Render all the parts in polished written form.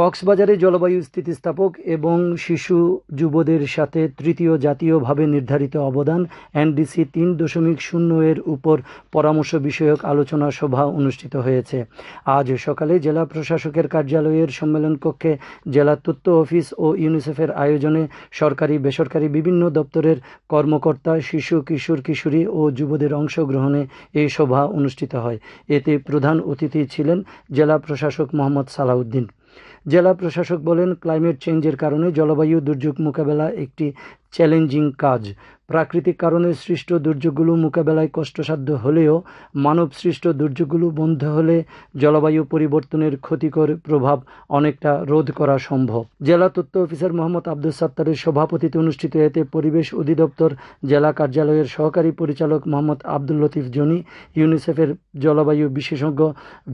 কক্সবাজারে জলবায়ু স্থিতিস্থাপক এবং শিশু যুবদের সাথে তৃতীয় জাতীয়ভাবে নির্ধারিত অবদান এনডিসি ৩.০ এর উপর পরামর্শ বিষয়ক আলোচনা সভা অনুষ্ঠিত হয়েছে। আজ সকালে জেলা প্রশাসকের কার্যালয়ের সম্মেলন কক্ষে জেলা তথ্য অফিস ও ইউনিসেফের আয়োজনে সরকারি বেসরকারি বিভিন্ন দপ্তরের কর্মকর্তা, শিশু, কিশোর কিশোরী ও যুবদের অংশগ্রহণে এই সভা অনুষ্ঠিত হয়। এতে প্রধান অতিথি ছিলেন জেলা প্রশাসক মোহাম্মদ সালাউদ্দিন। জেলা প্রশাসক বলেন, ক্লাইমেট চেঞ্জের কারণে জলবায়ু দুর্যোগ মোকাবেলা একটি চ্যালেঞ্জিং কাজ। প্রাকৃতিক কারণে সৃষ্ট দুর্যোগগুলো মোকাবেলায় কষ্টসাধ্য হলেও মানব সৃষ্ট দুর্যোগগুলো বন্ধ হলে জলবায়ু পরিবর্তনের ক্ষতিকর প্রভাব অনেকটা রোধ করা সম্ভব। জেলা তথ্য অফিসার মোহাম্মদ আব্দুস সাত্তারের সভাপতিত্বে অনুষ্ঠিত এতে পরিবেশ অধিদপ্তর জেলা কার্যালয়ের সহকারী পরিচালক মোহাম্মদ আব্দুল লতিফ জনি, ইউনিসেফের জলবায়ু বিশেষজ্ঞ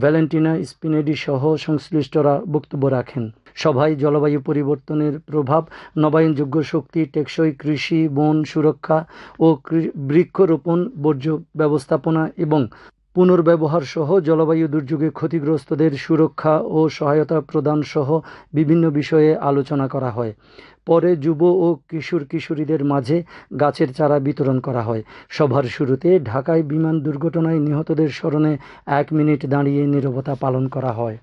ভ্যালেন্টিনা স্পিনেডি সহ সংশ্লিষ্টরা বক্তব্য রাখেন। সভায় জলবায়ু পরিবর্তনের প্রভাব, নবায়নযোগ্য শক্তি, টেকসই কৃষি, বন সুরক্ষা ও বৃক্ষরোপণ, বর্জ্য ব্যবস্থাপনা এবং পুনর্ব্যবহার সহ জলবায়ু দুর্যোগে ক্ষতিগ্রস্তদের সুরক্ষা ও সহায়তা প্রদান সহ বিভিন্ন বিষয়ে আলোচনা করা হয়। পরে যুব ও কিশোর কিশোরীদের মাঝে গাছের চারা বিতরণ করা হয়। সভার শুরুতে ঢাকায় বিমান দুর্ঘটনায় নিহতদের স্মরণে 1 মিনিট দাঁড়িয়ে নীরবতা পালন করা হয়।